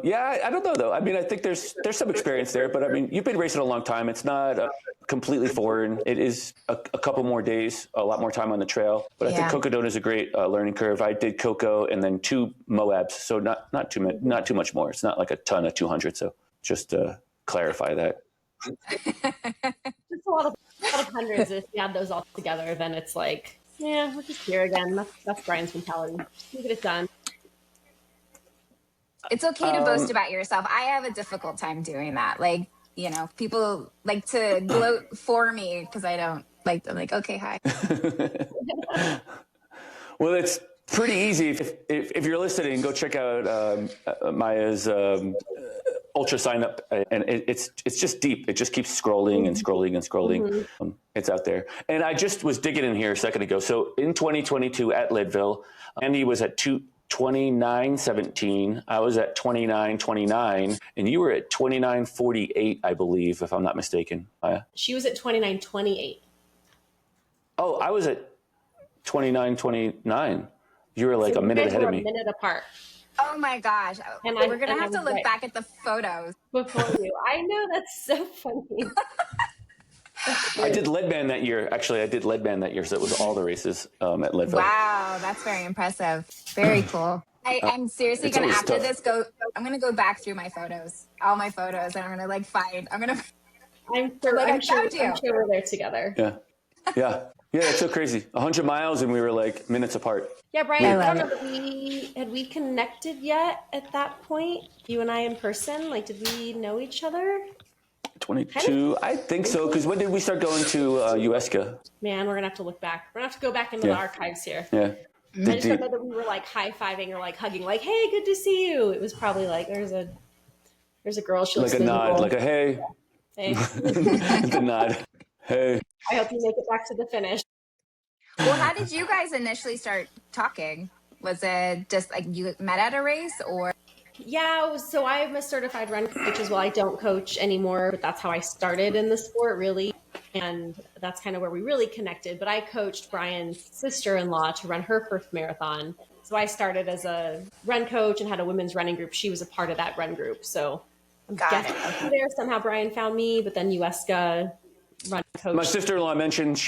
Yeah, I don't know though. I mean, I think there's some experience there, but I mean, you've been racing a long time. It's not completely foreign. It is a couple more days, a lot more time on the trail. But I think Cocodona is a great learning curve. I did Coco and then 2 Moabs, so not too much more. It's not like a ton of 200. So just to clarify that. Just a lot of hundreds. If you add those all together, then it's like, yeah, we're just here again. That's Brian's mentality. Just get it done. It's okay to boast about yourself. I have a difficult time doing that. Like, people like to gloat for me because I don't like, I'm like, okay, hi. Well, it's pretty easy. If you're listening, go check out Maia's ultra sign up, and it's just deep. It just keeps scrolling and scrolling and scrolling. It's out there. And I just was digging in here a second ago. So in 2022 at Leadville, Andy was at 29:17. I was at 29:29, and you were at 29:48, I believe, if I'm not mistaken. She was at 29:28. Oh, I was at 29:29. You were like So a minute ahead of me. a minute apart. Oh my gosh. And we're going to have to look back at the photos. Before you. I know, that's so funny. I did Leadman that year. Actually, I did Leadman that year, so it was all the races at Leadville. Wow, that's very impressive. Very cool. I'm seriously going to, after tough. this, I'm going to go back through my photos, all my photos, and I'm going to like find, I'm sure we're there together. Yeah, it's so crazy. 100 miles, and we were like minutes apart. Yeah, Brian, I don't know, had we connected yet at that point? You and I in person? Like, did we know each other? 22, I think so, because when did we start going to USCA? Man, we're going to have to look back. We're going to have to go back into the archives here. Yeah. I just don't know that we were like high-fiving or like hugging, like, hey, good to see you. It was probably like, there's a girl. She looks like a nod, like a hey. Hey. The nod. Hey. I hope you make it back to the finish. Well, how did you guys initially start talking? Was it just like you met at a race or? Yeah, so I'm a certified run coach as well. I don't coach anymore, but that's how I started in the sport, really. And that's kind of where we really connected. But I coached Brian's sister-in-law to run her first marathon. So I started as a run coach and had a women's running group. She was a part of that run group. So I'm guessing there somehow Brian found me, but then USCA run coach. My sister-in-law mentioned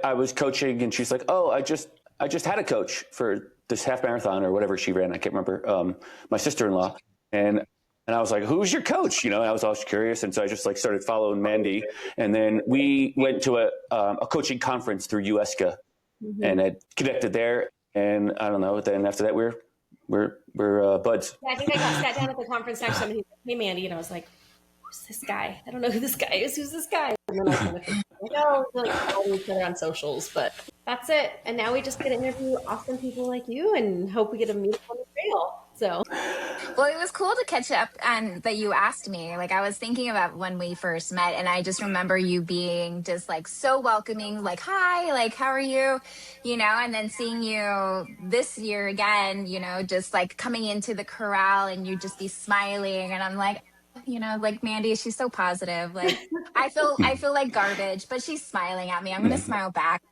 I was coaching, and she's like, oh, I just had a coach for this half marathon or whatever she ran. I can't remember. My sister-in-law. And I was like, who's your coach? I was always curious. And so I just like started following Mandy. And then we went to a coaching conference through USCA and had connected there. And I don't know. Then after that, we're buds. Yeah, I think I got sat down at the conference next to him. And he was like, hey, Mandy. And I was like, who's this guy? I don't know who this guy is. Who's this guy? And then I kind of follow each other on socials, but that's it. And now we just get to interview awesome people like you and hope we get to meet on the trail. So, well, it was cool to catch up and that you asked me. Like, I was thinking about when we first met, and I just remember you being just like so welcoming, like, hi, like, how are you? And then seeing you this year again, just like coming into the corral and you just be smiling. And I'm like, like Mandy, she's so positive. Like I feel like garbage, but she's smiling at me. I'm going to smile back.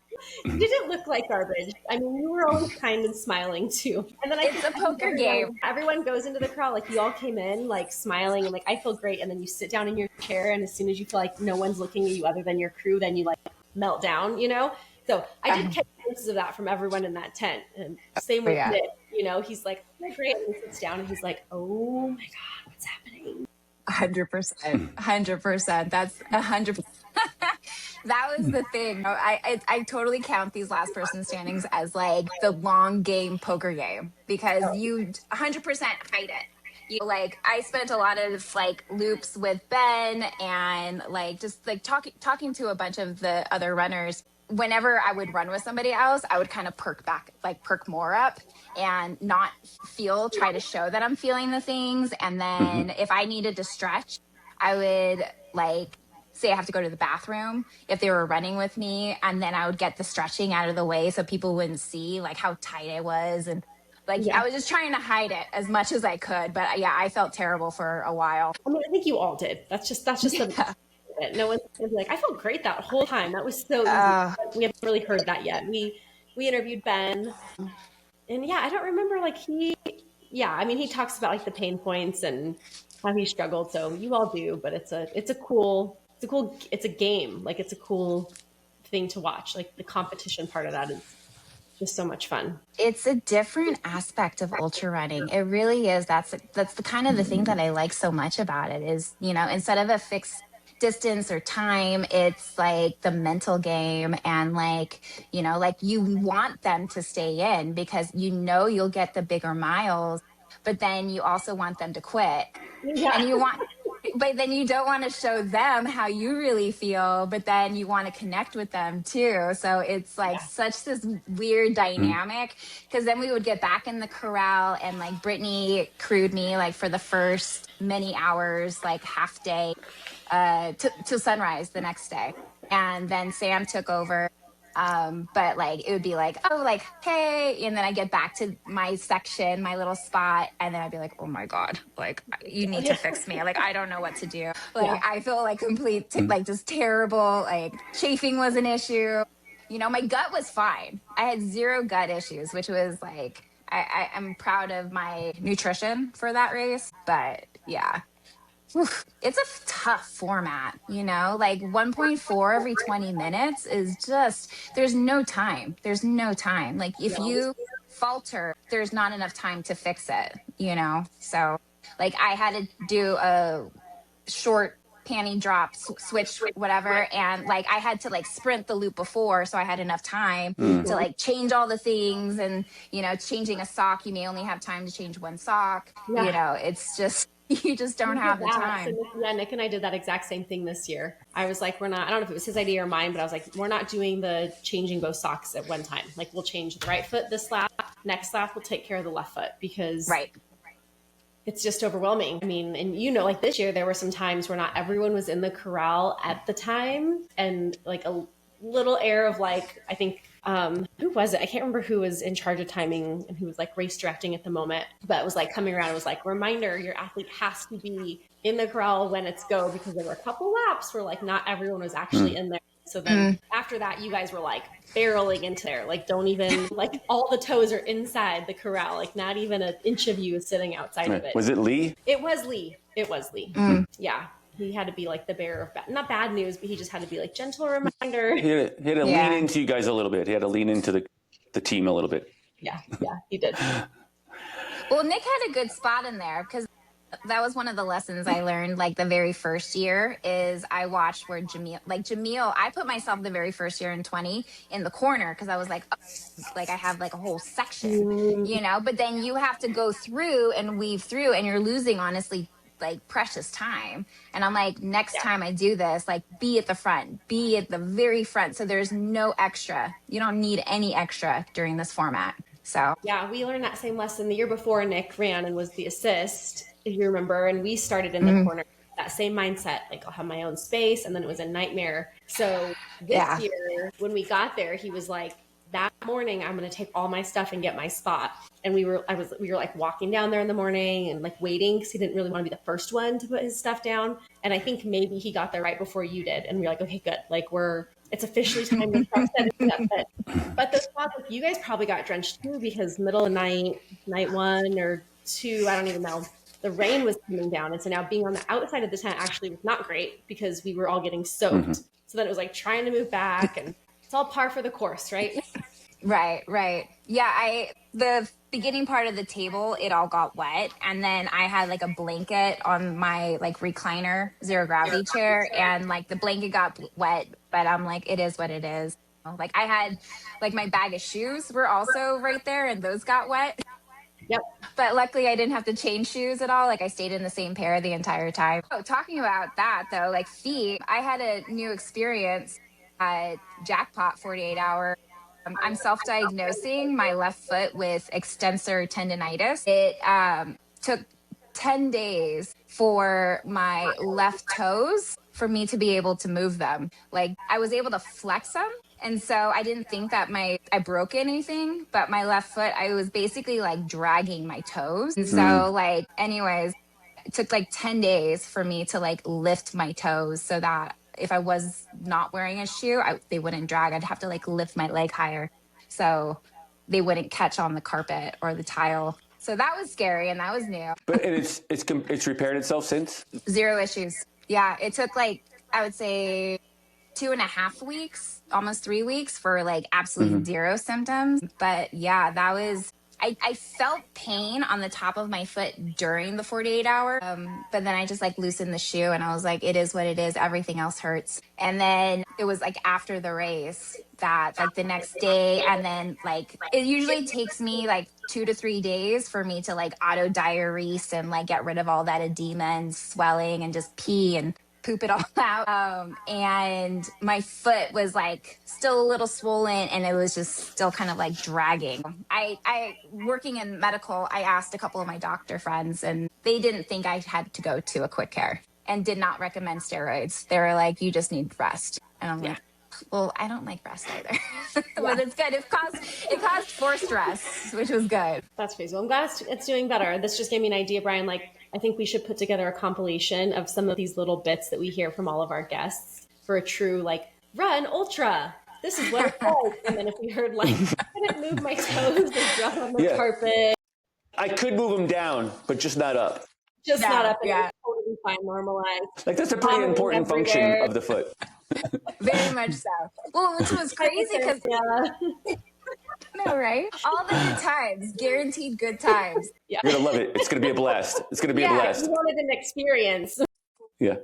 You didn't look like garbage. I mean, you were always kind and smiling too. And then it's a poker game. Everyone goes into the crowd, like you all came in like smiling and like, I feel great. And then you sit down in your chair, and as soon as you feel like no one's looking at you other than your crew, then you like melt down, So I did catch glimpses of that from everyone in that tent. And same with Nick, he's like, oh, great. And he sits down and he's like, oh my God, what's happening? 100%. That's 100%. That was the thing. I totally count these last person standings as like the long game poker game, because you 100% hide it. I spent a lot of like loops with Ben and like just like talking to a bunch of the other runners. Whenever I would run with somebody else, I would kind of perk more up and not try to show that I'm feeling the things. And then if I needed to stretch, I would like say I have to go to the bathroom if they were running with me. And then I would get the stretching out of the way so people wouldn't see like how tight I was. And I was just trying to hide it as much as I could. But yeah, I felt terrible for a while. I mean, I think you all did. That's just the no one's like, I felt great that whole time. That was so easy. We haven't really heard that yet. We interviewed Ben, and yeah, I don't remember he talks about like the pain points and how he struggled. So you all do, but it's a game. Like it's a cool thing to watch. Like the competition part of that is just so much fun. It's a different aspect of ultra running. It really is. That's the kind of the thing that I like so much about it is, instead of a fixed distance or time, it's like the mental game, and you want them to stay in because you'll get the bigger miles, but then you also want them to quit. And but then you don't want to show them how you really feel, but then you want to connect with them too. So it's like such this weird dynamic, because then we would get back in the corral and like Brittany crewed me like for the first many hours, like half day, to sunrise the next day. And then Sam took over But like, it would be like, oh, like, hey. And then I get back to my section, my little spot. And then I'd be like, oh my God, like, you need to fix me. Like, I don't know what to do. Like, I feel like like just terrible. Like, chafing was an issue. You know, my gut was fine. I had zero gut issues, which was like, I'm proud of my nutrition for that race. But yeah, it's a tough format, you know, like 1.4 every 20 minutes is just, there's no time. There's no time. Like if you falter, there's not enough time to fix it, you know? So like I had to do a short panty drop, switch, whatever. And like I had to like sprint the loop before. So I had enough time to like change all the things. And, you know, changing a sock, you may only have time to change one sock. You know, it's just, you just don't have the time. So Nick and I did that exact same thing this year. I was like, I don't know if it was his idea or mine, but I was like, we're not doing the changing both socks at one time. Like we'll change the right foot this lap, next lap we'll take care of the left foot because it's just overwhelming. I mean, and you know, like this year, there were some times where not everyone was in the corral at the time and like a little air of like, I think, who was it? I can't remember who was in charge of timing and who was like race directing at the moment, but it was like coming around. It was like, reminder, your athlete has to be in the corral when it's go, because there were a couple laps where like not everyone was actually in there. So then after that, you guys were like barreling into there. Like, don't even, like all the toes are inside the corral. Like not even an inch of you is sitting outside of it. Was it Lee? It was Lee. It was Lee. Yeah. He had to be like the bearer of not bad news, but he just had to be like gentle reminder. He had to lean into you guys a little bit. He had to lean into the team a little bit. Yeah, he did. Well, Nick had a good spot in there because that was one of the lessons I learned like the very first year is I watched where Jamil, I put myself the very first year in 20 in the corner because I was like, oh, like I have like a whole section, you know, but then you have to go through and weave through and you're losing honestly like precious time. And I'm like, next time I do this, like be at the front, be at the very front. So there's no extra. You don't need any extra during this format. So yeah, we learned that same lesson the year before. Nick ran and was the assist, if you remember, and we started in the corner. That same mindset, like I'll have my own space, and then it was a nightmare. So this year, when we got there, he was like, that morning I'm going to take all my stuff and get my spot. And we were like walking down there in the morning and like waiting because he didn't really want to be the first one to put his stuff down. And I think maybe he got there right before you did. And we were like, okay, good. Like it's officially time to start setting up. But the spots, like you guys probably got drenched too because middle of night 1 or 2, I don't even know. The rain was coming down. And so now being on the outside of the tent actually was not great because we were all getting soaked. So then it was like trying to move back and it's all par for the course, right? Right. Yeah, the beginning part of the table, it all got wet. And then I had like a blanket on my like recliner zero gravity chair and like the blanket got wet, but I'm like, it is what it is. Like I had like my bag of shoes were also right there and those got wet. Yep. But luckily I didn't have to change shoes at all. Like I stayed in the same pair the entire time. Oh, talking about that though, like feet, I had a new experience at Jackpot 48 Hour. I'm self-diagnosing my left foot with extensor tendonitis. It took 10 days for my left toes for me to be able to move them. Like I was able to flex them. And so I didn't think that I broke anything, but my left foot, I was basically like dragging my toes. And so like, anyways, it took like 10 days for me to like lift my toes so that if I was not wearing a shoe, they wouldn't drag. I'd have to like lift my leg higher so they wouldn't catch on the carpet or the tile. So that was scary and that was new. But it's repaired itself since? Zero issues. Yeah, it took like, I would say 2.5 weeks, almost 3 weeks for like absolutely zero symptoms. But yeah, that was, I felt pain on the top of my foot during the 48 hour. But then I just like loosened the shoe and I was like, it is what it is. Everything else hurts. And then it was like after the race that like the next day. And then like, it usually takes me like 2 to 3 days for me to like auto diurese and like get rid of all that edema and swelling and just pee and poop it all out. And my foot was like still a little swollen and it was just still kind of like dragging. I working in medical, I asked a couple of my doctor friends and they didn't think I had to go to a quick care and did not recommend steroids. They were like, you just need rest. And I'm like, well, I don't like rest either, but it's good. It caused forced rest, which was good. That's crazy. Well, I'm glad it's doing better. This just gave me an idea, Brian. Like, I think we should put together a compilation of some of these little bits that we hear from all of our guests for a true, like, run ultra. This is what it's like. And then if we heard, like, I couldn't move my toes or drop on the carpet. I could move them down, but just not up. Just not up. Yeah. Totally fine, normalized. Like, that's a pretty important function of the foot. Very much so. Well, which was crazy because no, right? All the good times, guaranteed good times. Yeah. You're gonna love it. It's gonna be a blast. It's gonna be a blast. We wanted an experience. Yeah.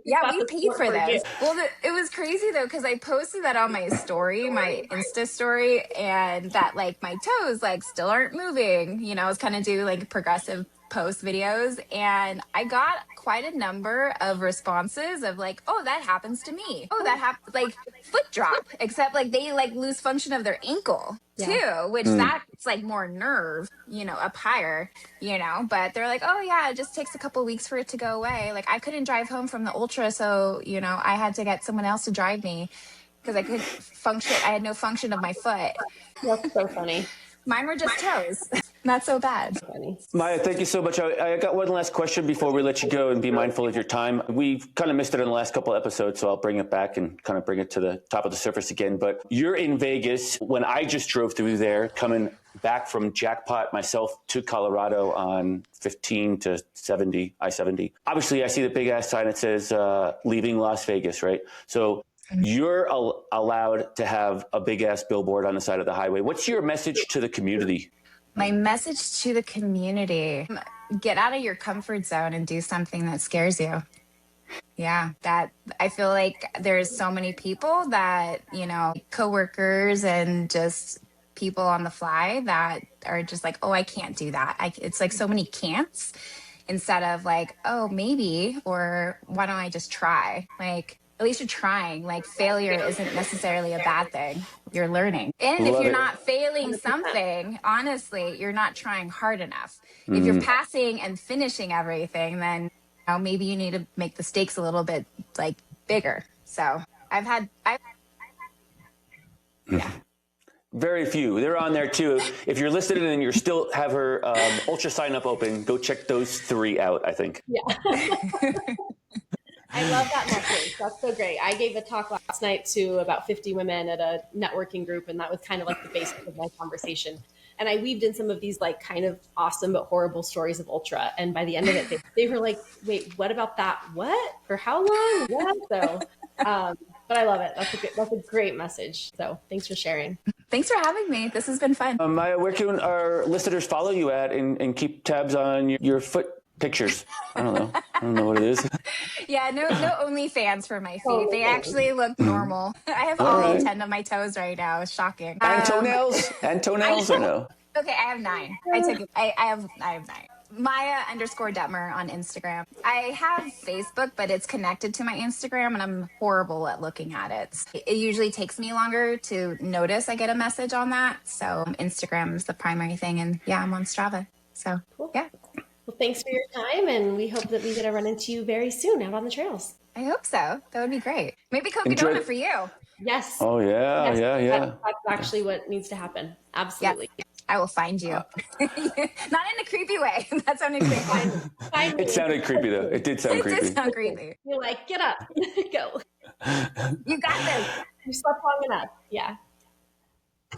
Yeah, we paid for this. Well, it was crazy though, because I posted that on my story, my Insta story, and that like my toes like still aren't moving. You know, I was kind of do like progressive post videos, and I got quite a number of responses of like, oh, that happens to me. Oh, that happens, like foot drop, except like they like lose function of their ankle too, which that's like more nerve, you know, up higher, you know, but they're like, oh yeah, it just takes a couple weeks for it to go away. Like I couldn't drive home from the ultra, so you know, I had to get someone else to drive me because I couldn't function. I had no function of my foot. That's so funny. Mine were just toes. Not so bad. Maya, thank you so much. I got one last question before we let you go, and be mindful of your time. We've kind of missed it in the last couple of episodes, so I'll bring it back and kind of bring it to the top of the surface again. But you're in Vegas. When I just drove through there, coming back from Jackpot myself to Colorado on 15 to 70, I-70. Obviously, I see the big ass sign that says leaving Las Vegas, right? So you're allowed to have a big ass billboard on the side of the highway. What's your message to the community? My message to the community: get out of your comfort zone and do something that scares you. Yeah, that I feel like there's so many people that, you know, coworkers and just people on the fly that are just like, oh, I can't do that. It's like so many can'ts instead of like, oh, maybe, or why don't I just try? Like, at least you're trying. Like, failure isn't necessarily a bad thing. You're learning. And if you're not failing something, honestly, you're not trying hard enough. If you're passing and finishing everything, then you know, maybe you need to make the stakes a little bit like bigger. So Very few. They're on there too. If you're listed and you still have her ultra sign up open, go check those 3 out, I think. Yeah. I love that message. That's so great. I gave a talk last night to about 50 women at a networking group, and that was kind of like the basis of my conversation. And I weaved in some of these like kind of awesome but horrible stories of ultra. And by the end of it, they were like, wait, what about that? What? For how long? What? So, but I love it. That's a great message. So thanks for sharing. thanks for having me. This has been fun. Maya, where can our listeners follow you at and keep tabs on your foot pictures? I don't know what it is. Yeah, no OnlyFans for my feet. They actually look normal. I have all 10 of my toes right now. It's shocking. And toenails? And toenails or no? Okay, I have 9. I have 9. Maya_Detmer on Instagram. I have Facebook, but it's connected to my Instagram, and I'm horrible at looking at it. It usually takes me longer to notice I get a message on that. So Instagram is the primary thing, and yeah, I'm on Strava. So yeah. Well, thanks for your time, and we hope that we get to run into you very soon out on the trails. I hope so. That would be great. Maybe Cocodona for you. Yes. Oh, yeah, yeah. That's actually what needs to happen. Absolutely. Yeah. I will find you. Not in a creepy way. That sounded creepy. It sounded creepy, though. It did sound creepy. It did sound creepy. You're like, get up. Go. You got this. You slept long enough. Yeah.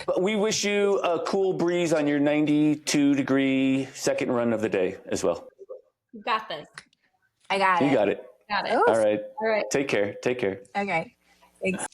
But we wish you a cool breeze on your 92-degree second run of the day as well. You got this. I got it. You got it. Got it. All right. All right. Take care. Okay. Thanks.